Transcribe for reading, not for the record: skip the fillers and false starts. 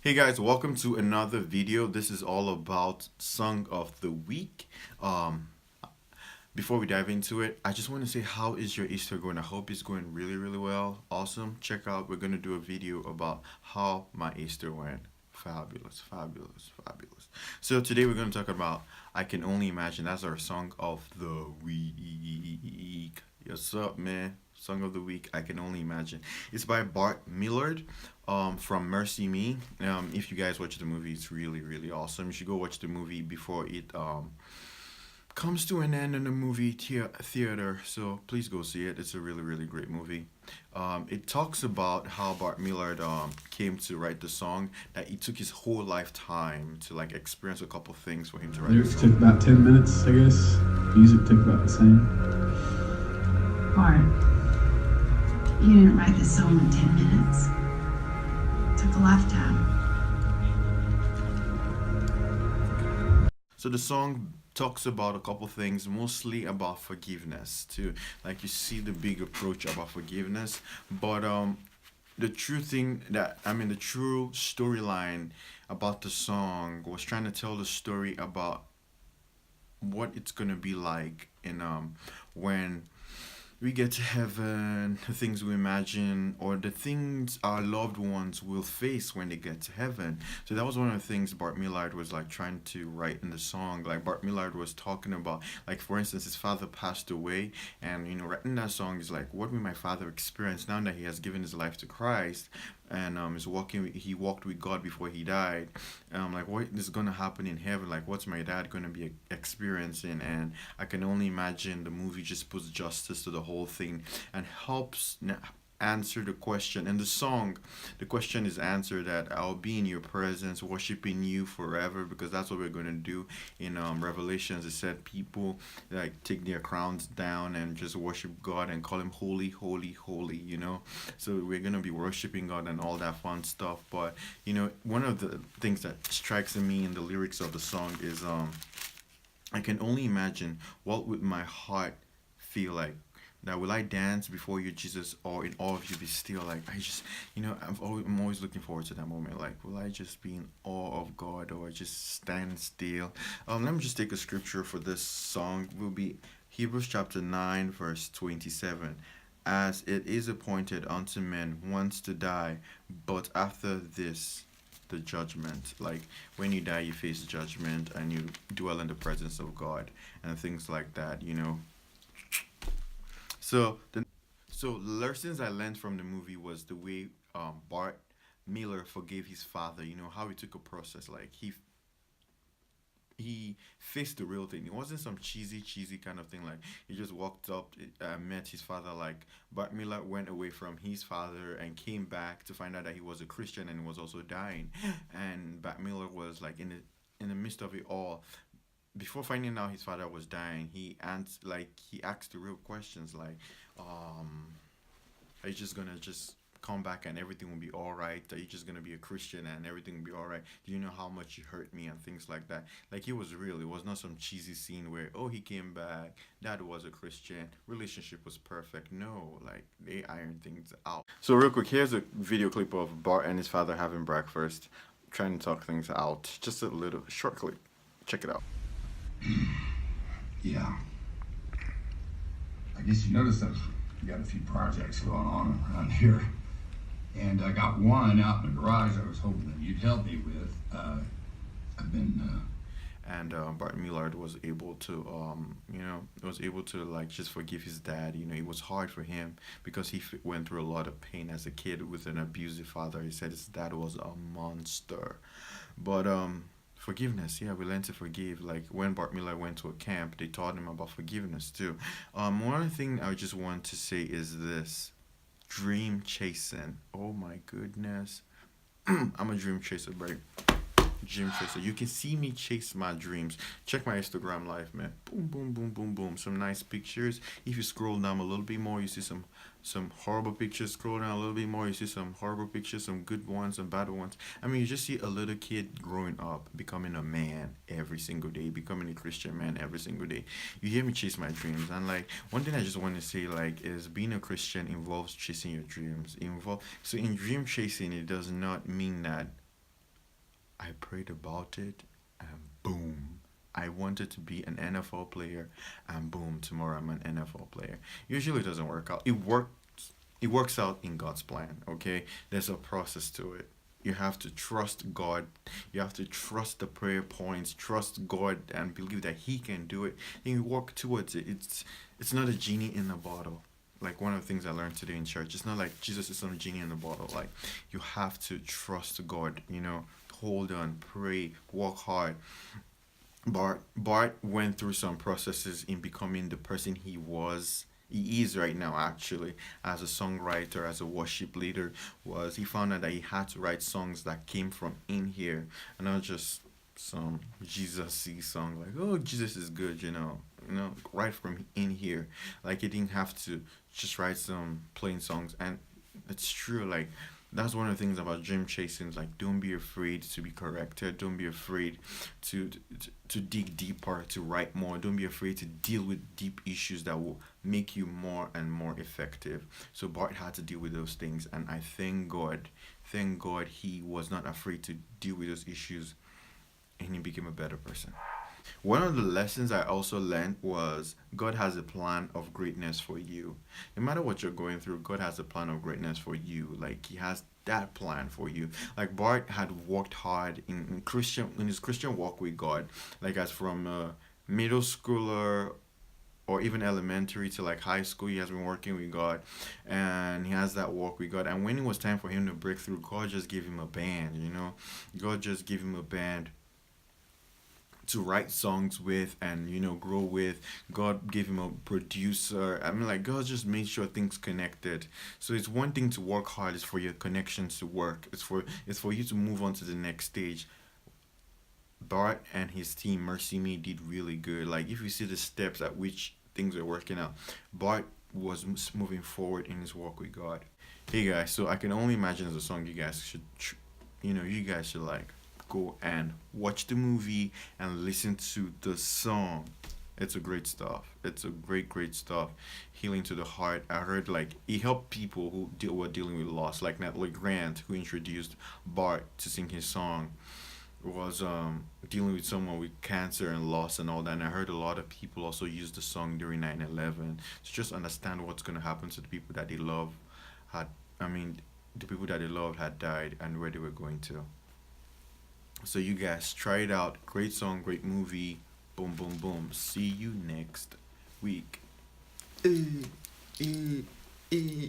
Hey guys, welcome to another video. This is all about Song of the Week. Um, Before we dive into it, I just want to say, how is your Easter going? I hope it's going really, really well. Awesome. Check out, we're going to do a video about how my Easter went. Fabulous, fabulous, fabulous. So today we're going to talk about I Can Only Imagine. That's our Song of the Week. What's up, man? Song of the Week, I Can Only Imagine. It's by Bart Millard from Mercy Me. If you guys watch the movie, it's really, really awesome. You should go watch the movie before it comes to an end in the movie theater. So please go see it. It's a really, really great movie. It talks about how Bart Millard came to write the song, that it took his whole lifetime to like experience a couple things for him to write the Lyrics song. took about 10 minutes, I guess. Music took about the same. Bart, you didn't write this song in 10 minutes. It took a lifetime. So the song talks about a couple things, mostly about forgiveness too. Like you see the big approach about forgiveness, but the true thing that the true storyline about the song was trying to tell the story about what it's gonna be like in when we get to heaven, the things we imagine, or the things our loved ones will face when they get to heaven. So that was one of the things Bart Millard was like trying to write in the song. Like Bart Millard was talking about, like for instance, his father passed away, and writing that song is like, what will my father experience now that he has given his life to Christ, and is walking. He walked with God before he died. Like what is gonna happen in heaven? Like what's my dad gonna be experiencing? And I can only imagine the movie just puts justice to the whole thing and helps answer the question. In the song, the question is answered that I'll be in your presence, worshiping you forever, because that's what we're going to do. In Revelations, it said people like take their crowns down and just worship God and call him holy, holy, holy, so we're going to be worshiping God and all that fun stuff. But one of the things that strikes me in the lyrics of the song is I can only imagine what would my heart feel like. Now, will I dance before you, Jesus, or in awe of you be still? Like, I just, I'm always looking forward to that moment. Like, will I just be in awe of God, or just stand still? Let me just take a scripture for this song. Will be Hebrews chapter 9, verse 27. As it is appointed unto men once to die, but after this, the judgment. Like when you die, you face judgment, and you dwell in the presence of God and things like that. So the lessons I learned from the movie was the way Bart Miller forgave his father. How he took a process. Like he faced the real thing. It wasn't some cheesy kind of thing. Like he just walked up, met his father. Like Bart Miller went away from his father and came back to find out that he was a Christian and was also dying. And Bart Miller was like in the midst of it all, before finding out his father was dying, he asked the real questions like, are you just gonna just come back and everything will be all right? Are you just gonna be a Christian and everything will be all right? Do you know how much you hurt me and things like that? Like it was real. It was not some cheesy scene where he came back, dad was a Christian, relationship was perfect. No, like they ironed things out. So real quick, here's a video clip of Bart and his father having breakfast, trying to talk things out. Just a little short clip. Check it out. Yeah. I guess you noticed I've got a few projects going on around here. And I got one out in the garage I was hoping that you'd help me with. I've been, And Bart Millard was able to, like just forgive his dad. It was hard for him because he went through a lot of pain as a kid with an abusive father. He said his dad was a monster. But forgiveness, yeah, we learn to forgive. Like when Bart Miller went to a camp, they taught him about forgiveness too. One other thing I just want to say is this: dream chasing. Oh my goodness, I'm a dream chaser, bro. Dream chaser. You can see me chase my dreams. Check my Instagram live, man. Boom, boom, boom, boom, boom. Some nice pictures. If you scroll down a little bit more, you see some horrible pictures. Scroll down a little bit more, you see some horrible pictures, some good ones, some bad ones. You just see a little kid growing up, becoming a man every single day, becoming a Christian man every single day. You hear me chase my dreams, and like one thing I just want to say, like, is being a Christian involves chasing your dreams. So in dream chasing, it does not mean that I prayed about it, and boom. I wanted to be an NFL player, and boom, tomorrow I'm an NFL player. Usually it doesn't work out. It works out in God's plan, okay? There's a process to it. You have to trust God. You have to trust the prayer points, trust God and believe that He can do it. And you work towards it. It's not a genie in a bottle. Like one of the things I learned today in church. It's not like Jesus is some genie in a bottle. Like you have to trust God, hold on, pray, work hard. Bart went through some processes in becoming the person he is right now, actually, as a songwriter, as a worship leader. Was he found out that he had to write songs that came from in here, and not just some Jesus-y song like, oh, Jesus is good, right from in here. Like he didn't have to just write some plain songs. And it's true, like that's one of the things about dream chasing. Like, don't be afraid to be corrected. Don't be afraid to to dig deeper, to write more. Don't be afraid to deal with deep issues that will make you more and more effective. So Bart had to deal with those things, and I thank God he was not afraid to deal with those issues, and he became a better person. One of the lessons I also learned was God has a plan of greatness for you. No matter what you're going through, God has a plan of greatness for you. Like He has that plan for you. Like Bart had worked hard in his Christian walk with God. Like as from middle schooler or even elementary to like high school, he has been working with God, and he has that walk with God. And when it was time for him to break through, God just gave him a band. God just gave him a band to write songs with and grow with. God gave him a producer. I mean, like, God just made sure things connected. So it's one thing to work hard, it's for your connections to work. It's for you to move on to the next stage. Bart and his team, Mercy Me, did really good. Like, if you see the steps at which things are working out, Bart was moving forward in his walk with God. Hey guys, so I can only imagine as a song you guys should like go and watch the movie and listen to the song. It's a great stuff. It's a great stuff. Healing to the heart. I heard like he helped people were dealing with loss, like Natalie Grant, who introduced Bart to sing his song, was dealing with someone with cancer and loss and all that. And I heard a lot of people also use the song during 9/11 to just understand what's gonna happen to the people that they love had. I mean, the people that they loved had died and where they were going to. So you guys try it out. Great song, great movie. Boom, boom, boom. See you next week. Eh, eh, eh.